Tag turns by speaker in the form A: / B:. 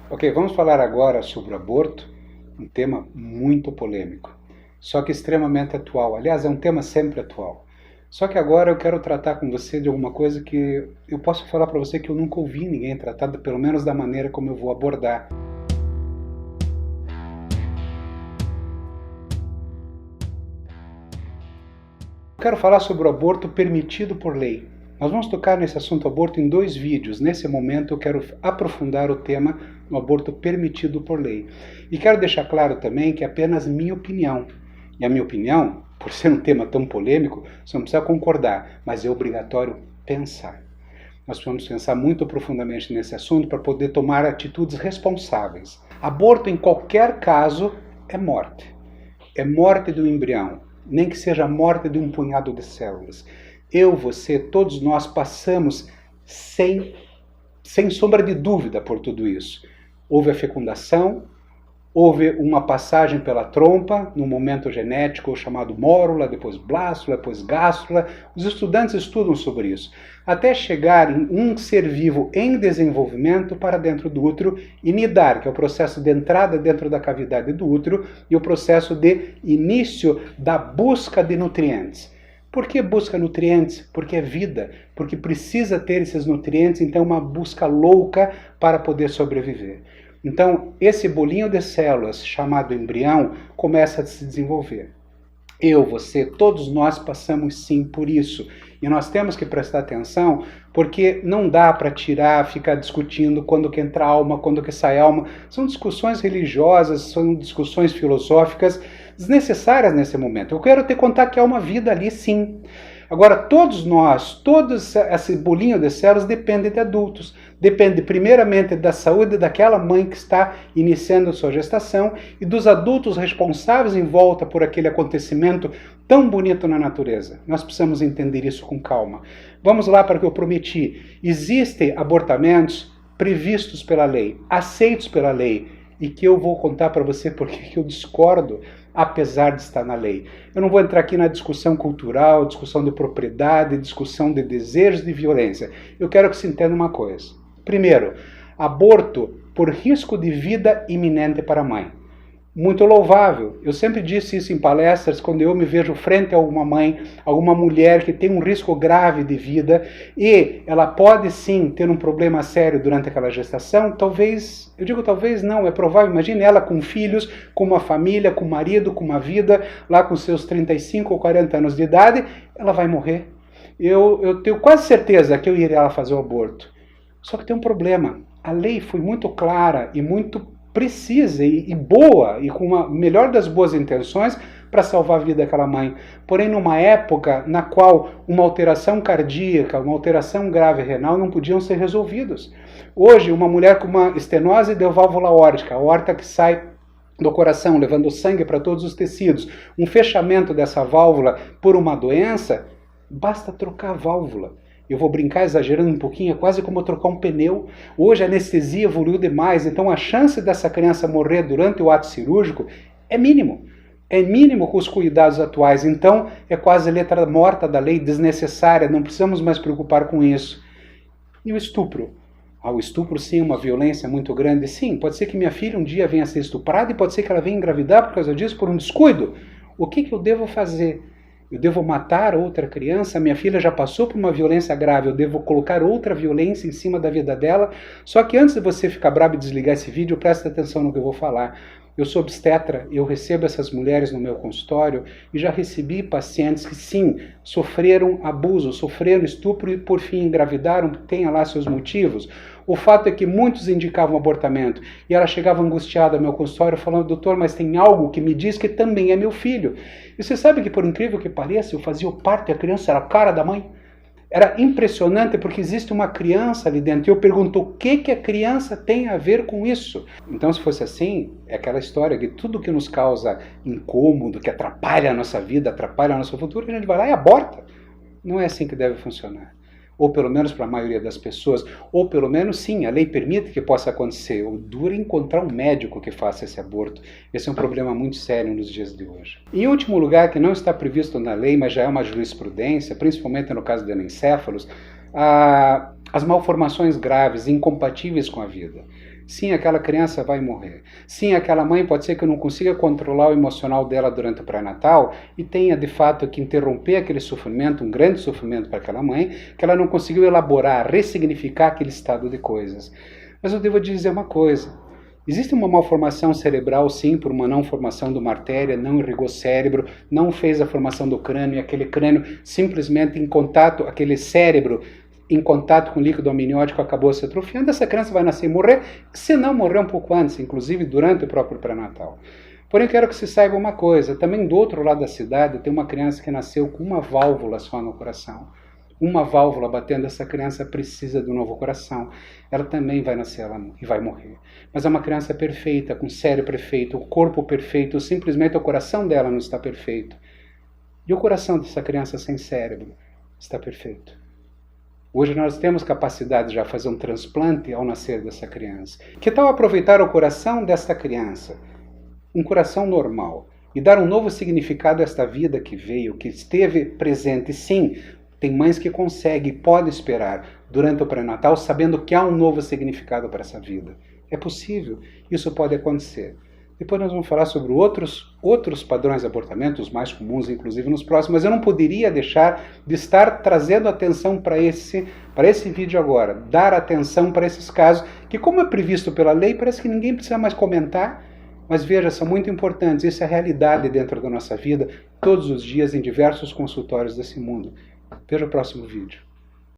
A: Ok, vamos falar agora sobre o aborto, um tema muito polêmico, só que extremamente atual. Aliás, é um tema sempre atual. Só que agora eu quero tratar com você de alguma coisa que eu posso falar para você que eu nunca ouvi ninguém tratar, pelo menos da maneira como eu vou abordar. Eu quero falar sobre o aborto permitido por lei. Nós vamos tocar nesse assunto aborto em 2 vídeos. Nesse momento eu quero aprofundar o tema do aborto permitido por lei. E quero deixar claro também que é apenas minha opinião. E a minha opinião, por ser um tema tão polêmico, você não precisa concordar, mas é obrigatório pensar. Nós precisamos pensar muito profundamente nesse assunto para poder tomar atitudes responsáveis. Aborto, em qualquer caso, é morte. É morte do embrião, nem que seja a morte de um punhado de células. Eu, você, todos nós passamos sem sombra de dúvida por tudo isso. Houve a fecundação, houve uma passagem pela trompa, no momento genético chamado mórula, depois blástula, depois gástrula. Os estudantes estudam sobre isso, até chegar em um ser vivo em desenvolvimento para dentro do útero e nidar, que é o processo de entrada dentro da cavidade do útero e o processo de início da busca de nutrientes. Por que busca nutrientes? Porque é vida, porque precisa ter esses nutrientes, então é uma busca louca para poder sobreviver. Então, esse bolinho de células, chamado embrião, começa a se desenvolver. Eu, você, todos nós passamos sim por isso. E nós temos que prestar atenção, porque não dá para tirar, ficar discutindo quando que entra alma, quando que sai alma. São discussões religiosas, são discussões filosóficas desnecessárias nesse momento. Eu quero te contar que há uma vida ali sim. Agora, todos nós, todo esse bolinho de células depende de adultos. Depende primeiramente da saúde daquela mãe que está iniciando a sua gestação e dos adultos responsáveis em volta por aquele acontecimento tão bonito na natureza. Nós precisamos entender isso com calma. Vamos lá para o que eu prometi. Existem abortamentos previstos pela lei, aceitos pela lei, e que eu vou contar para você porque eu discordo, apesar de estar na lei. Eu não vou entrar aqui na discussão cultural, discussão de propriedade, discussão de desejos de violência. Eu quero que se entenda uma coisa. Primeiro, aborto por risco de vida iminente para a mãe. Muito louvável. Eu sempre disse isso em palestras, quando eu me vejo frente a alguma mãe, alguma mulher que tem um risco grave de vida e ela pode sim ter um problema sério durante aquela gestação, talvez, eu digo talvez não, é provável, imagine ela com filhos, com uma família, com um marido, com uma vida, lá com seus 35 ou 40 anos de idade, ela vai morrer. Eu tenho quase certeza que eu iria lá fazer o aborto. Só que tem um problema. A lei foi muito clara e muito precisa e boa, e com a melhor das boas intenções para salvar a vida daquela mãe. Porém, numa época na qual uma alteração cardíaca, uma alteração grave renal não podiam ser resolvidos. Hoje, uma mulher com uma estenose de válvula aórtica, a aorta que sai do coração, levando sangue para todos os tecidos, um fechamento dessa válvula por uma doença, basta trocar a válvula. Eu vou brincar exagerando um pouquinho, é quase como trocar um pneu. Hoje a anestesia evoluiu demais, então a chance dessa criança morrer durante o ato cirúrgico é mínimo. É mínimo com os cuidados atuais, então é quase letra morta da lei, desnecessária, não precisamos mais preocupar com isso. E o estupro? O estupro sim é uma violência muito grande, sim, pode ser que minha filha um dia venha a ser estuprada e pode ser que ela venha engravidar por causa disso, por um descuido. O que eu devo fazer? Eu devo matar outra criança? Minha filha já passou por uma violência grave, eu devo colocar outra violência em cima da vida dela? Só que antes de você ficar bravo e desligar esse vídeo, presta atenção no que eu vou falar. Eu sou obstetra, eu recebo essas mulheres no meu consultório e já recebi pacientes que sim, sofreram abuso, sofreram estupro e por fim engravidaram, tenha lá seus motivos. O fato é que muitos indicavam abortamento e ela chegava angustiada ao meu consultório falando: doutor, mas tem algo que me diz que também é meu filho. E você sabe que, por incrível que pareça, eu fazia o parto e a criança era a cara da mãe? Era impressionante porque existe uma criança ali dentro. E eu pergunto, o que a criança tem a ver com isso? Então, se fosse assim, é aquela história que tudo que nos causa incômodo, que atrapalha a nossa vida, atrapalha o nosso futuro, a gente vai lá e aborta. Não é assim que deve funcionar. Ou pelo menos para a maioria das pessoas, ou pelo menos sim, a lei permite que possa acontecer. O duro é encontrar um médico que faça esse aborto. Esse é um problema muito sério nos dias de hoje. Em último lugar, que não está previsto na lei, mas já é uma jurisprudência, principalmente no caso de anencéfalos, as malformações graves, incompatíveis com a vida. Sim, aquela criança vai morrer. Sim, aquela mãe pode ser que não consiga controlar o emocional dela durante o pré-natal e tenha de fato que interromper aquele sofrimento, um grande sofrimento para aquela mãe, que ela não conseguiu elaborar, ressignificar aquele estado de coisas. Mas eu devo dizer uma coisa. Existe uma malformação cerebral, sim, por uma não formação de uma artéria, não irrigou o cérebro, não fez a formação do crânio, e aquele crânio simplesmente em contato, aquele cérebro em contato com o líquido amniótico acabou se atrofiando, essa criança vai nascer e morrer, se não morrer um pouco antes, inclusive durante o próprio pré-natal. Porém, quero que se saiba uma coisa, também do outro lado da cidade tem uma criança que nasceu com uma válvula só no coração. Uma válvula batendo, essa criança precisa de um novo coração. Ela também vai nascer e vai morrer. Mas é uma criança perfeita, com o cérebro perfeito, o corpo perfeito, simplesmente o coração dela não está perfeito. E o coração dessa criança sem cérebro está perfeito. Hoje nós temos capacidade de já fazer um transplante ao nascer dessa criança. Que tal aproveitar o coração desta criança, um coração normal, e dar um novo significado a esta vida que veio, que esteve presente, sim. Tem mães que conseguem e podem esperar durante o pré-natal sabendo que há um novo significado para essa vida. É possível, isso pode acontecer. Depois nós vamos falar sobre outros padrões de abortamento, os mais comuns inclusive nos próximos, mas eu não poderia deixar de estar trazendo atenção para esse vídeo agora, dar atenção para esses casos, que como é previsto pela lei, parece que ninguém precisa mais comentar, mas veja, são muito importantes, isso é a realidade dentro da nossa vida, todos os dias em diversos consultórios desse mundo. Veja o próximo vídeo.